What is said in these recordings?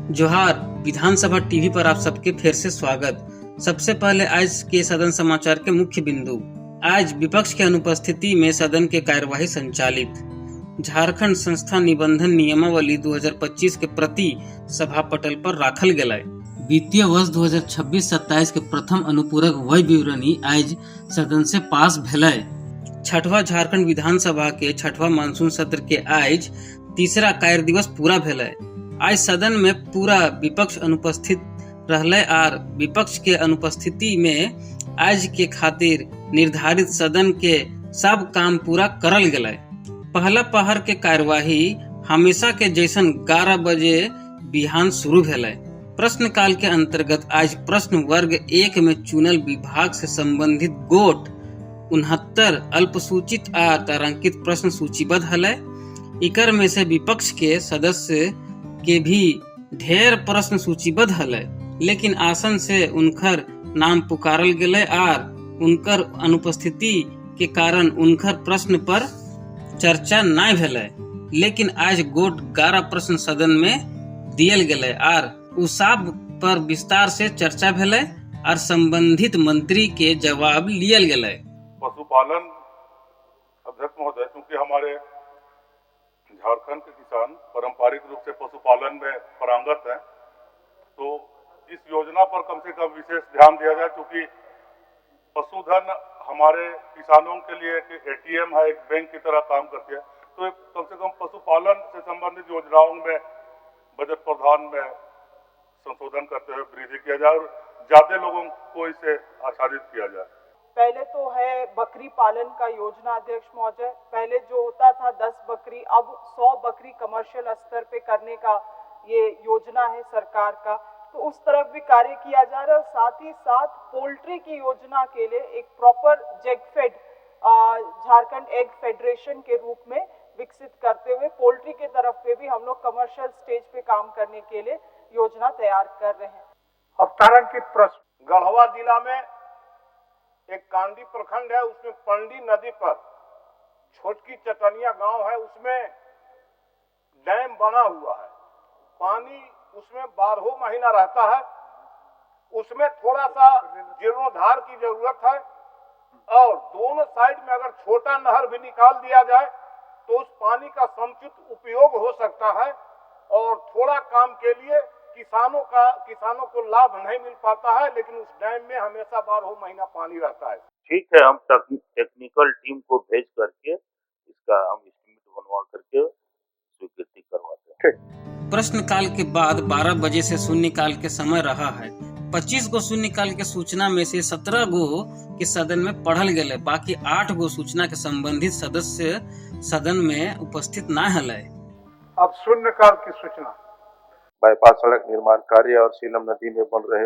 जोहार विधानसभा टीवी पर आप सबके फिर से स्वागत। सबसे पहले आज के सदन समाचार के मुख्य बिंदु। आज विपक्ष की अनुपस्थिति में सदन के कार्यवाही संचालित। झारखंड संस्था निबंधन नियमावली 2025 के प्रति सभा पटल पर राखल गेलै। वित्तीय वर्ष 2026-27 के प्रथम अनुपूरक व्यय विवरणी आज सदन से पास भेलै। छठवां झारखंड विधानसभा के छठवां मानसून सत्र के आज तीसरा कार्य दिवस पूरा भेलै। आज सदन में पूरा विपक्ष अनुपस्थित रहले और विपक्ष के अनुपस्थिति में आज के खातिर निर्धारित सदन के सब काम पूरा करल गेलै। पहला पहर के कार्यवाही हमेशा के जैसन 11 बजे बिहान शुरू भेलै। प्रश्नकाल के अंतर्गत आज प्रश्न वर्ग 1 में चुनल विभाग से संबंधित गोट 69 अल्पसूचित आ तारांकित प्रश्न सूचीबद्ध हलै। इकर में से विपक्ष के सदस्य के भी ढेर प्रश्न सूचीबद्ध हलै, लेकिन आसन से उनकर नाम पुकारल गेलै और उनकर अनुपस्थिति के कारण उनकर प्रश्न पर चर्चा नहीं भेलै। लेकिन आज गोट 11 प्रश्न सदन में दियल गेलै और उ सब पर विस्तार से चर्चा भेलै और संबंधित मंत्री के जवाब लियल गेलै। पशुपालन अध्यक्ष महोदय, क्योंकि हमारे झारखंड के किसान पारंपरिक रूप से पशुपालन में पारंगत हैं, तो इस योजना पर कम से कम विशेष ध्यान दिया जाए, क्योंकि पशुधन हमारे किसानों के लिए एक एटीएम है, एक बैंक की तरह काम करती है। तो कम से कम पशुपालन से संबंधित योजनाओं में बजट प्रावधान में संशोधन करते हुए वृद्धि किया जाए और ज्यादा लोगों को इसे आच्छादित किया जाए। पहले तो है बकरी पालन का योजना अध्यक्ष महोदय। पहले जो होता था 10 बकरी, अब 100 बकरी कमर्शियल स्तर पे करने का ये योजना है सरकार का, तो उस तरफ भी कार्य किया जा रहा है। और साथ ही साथ पोल्ट्री की योजना के लिए एक प्रॉपर जेगफेड झारखंड एग फेडरेशन के रूप में विकसित करते हुए पोल्ट्री के तरफ पे भी हम लोग कमर्शियल स्टेज पे काम करने के लिए योजना तैयार कर रहे हैं। अब तारांकित प्रश्न। गढ़वा जिला में एक कांडी प्रखंड है, उसमें पंडी नदी पर छोटकी चटनिया गांव है, उसमें डैम बना हुआ है। पानी उसमें 12 महीना रहता है। उसमें थोड़ा सा जीर्णोद्धार की जरूरत है और दोनों साइड में अगर छोटा नहर भी निकाल दिया जाए तो उस पानी का समुचित उपयोग हो सकता है और थोड़ा काम के लिए किसानों को लाभ नहीं मिल पाता है, लेकिन उस डैम में हमेशा 12 महीना पानी रहता है। ठीक है, हम टेक्निकल टीम को भेज करके इसका हम एस्टीमेट बनवा करके स्वीकृति करवाते हैं। प्रश्नकाल के बाद 12 बजे से शून्यकाल के समय रहा है। 25 गो शून्यकाल के सूचना में से 17 गो के सदन में पढ़ल गेले, बाकी 8 गो सूचना के संबंधित सदस्य सदन में उपस्थित न हलै। अब शून्यकाल की सूचना। बाईपास सड़क निर्माण कार्य और सीलम नदी में बन रहे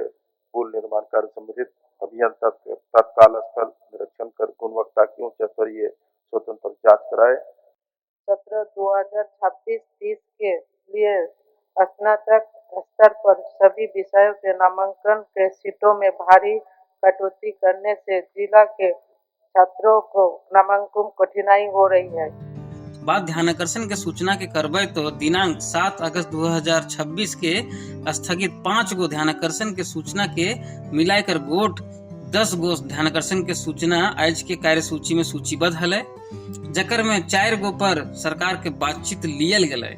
पुल निर्माण कार्य संबंधित अभियंता तत्काल स्थल निरीक्षण कर गुणवत्ता की उच्च स्तरीय स्वतंत्र जांच कराए। 17/2026-30 के लिए स्नातक स्तर पर सभी विषयों के नामांकन के सीटों में भारी कटौती करने से जिला के छात्रों को नामांकन कठिनाई हो रही है। बात ध्यानाकर्षण के सूचना के करबे तो दिनांक 7 अगस्त 2026 के स्थगित 5 गो ध्यानाकर्षण के सूचना के मिलाकर गोट 10 गो ध्यानाकर्षण के सूचना आज के कार्य सूची में सूचीबद्ध हलै, जकर में 4 गो पर सरकार के बातचीत लियल गेलै।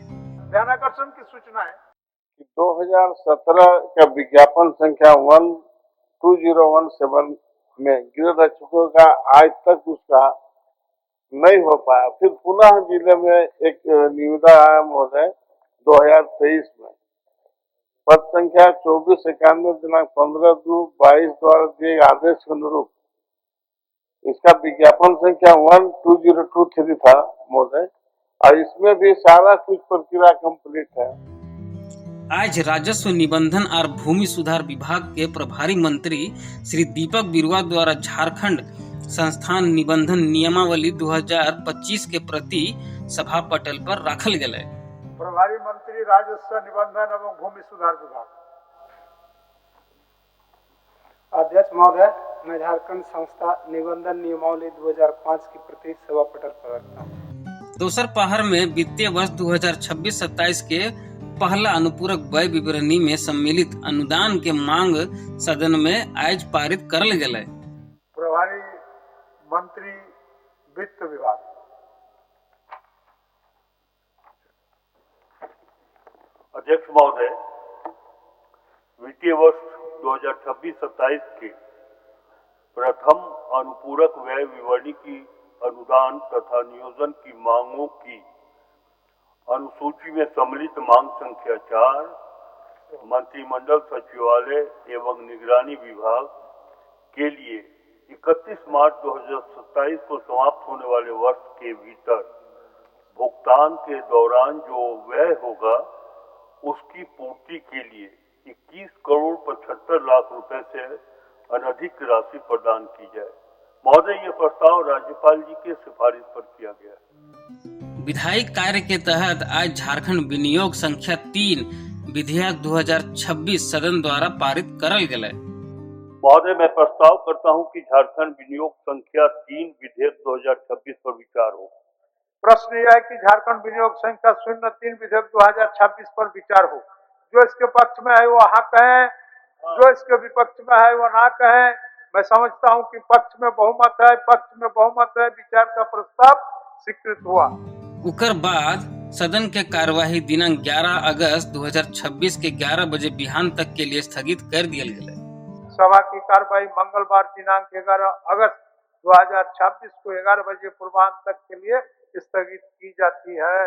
ध्यानाकर्षण की सूचना है कि 2017 का विज्ञापन संख्या 12017 में गृह रक्षकों का आज तक उसका नहीं हो पाया। फिर पुनः जिले में एक निविदा आया महोदय 2023 में पद संख्या 2491 दिनांक 15/2/22 द्वारा दिए आदेश के अनुरूप इसका विज्ञापन संख्या 12023 था महोदय, और इसमें भी सारा कुछ प्रक्रिया कंप्लीट है। आज राजस्व निबंधन और भूमि सुधार विभाग के प्रभारी मंत्री श्री दीपक बिरुआ द्वारा झारखंड संस्थान निबंधन नियमावली 2025 के प्रति सभा पटल पर राखल गेलै। प्रभारी मंत्री राजस्व निबंधन एवं भूमि सुधार विभाग। अध्यक्ष महोदय, मैं झारखंड संस्था निबंधन नियमावली 2005 की प्रति सभा पटल पर रखता हूँ। दोसर पहर में वित्तीय वर्ष 2026-27 के पहला अनुपूरक व्यय विवरणी में सम्मिलित अनुदान के मांग सदन में आज पारित करल गेलै। प्रभारी मंत्री वित्त विभाग। अध्यक्ष महोदय, वित्तीय वर्ष 2026-27 के प्रथम अनुपूरक व्यय विवरणी की अनुदान तथा नियोजन की मांगों की अनुसूची में सम्मिलित मांग संख्या 4 मंत्रिमंडल सचिवालय एवं निगरानी विभाग के लिए 31 मार्च 2027 को समाप्त होने वाले वर्ष के भीतर भुगतान के दौरान जो व्यय होगा उसकी पूर्ति के लिए 21 करोड़ 75 लाख रुपए से अनधिक राशि प्रदान की जाए। महोदय, ये प्रस्ताव राज्यपाल जी के सिफारिश पर किया गया है। विधायी कार्य के तहत आज झारखंड विनियोग संख्या 3 विधेयक 2026 सदन द्वारा पारित करल गेलै। महोदय, मैं प्रस्ताव करता हूं कि झारखंड विनियोग संख्या 3 विधेयक 2026 पर विचार हो। प्रश्न यह है कि झारखंड विनियोग संख्या 03 विधेयक 2026 पर विचार हो। जो इसके पक्ष में है वो हाँ कहें, जो इसके विपक्ष में है वो ना कहें। मैं समझता हूं कि पक्ष में बहुमत है, विचार का प्रस्ताव स्वीकृत हुआ। उकर बाद सदन के कार्यवाही दिनांक 11 अगस्त 2026 के 11 बजे बिहान तक के लिए स्थगित कर दिया गया। सभा की कार्यवाही मंगलवार दिनांक 11 अगस्त 2026 को 11 बजे पूर्वाह्न तक के लिए स्थगित की जाती है।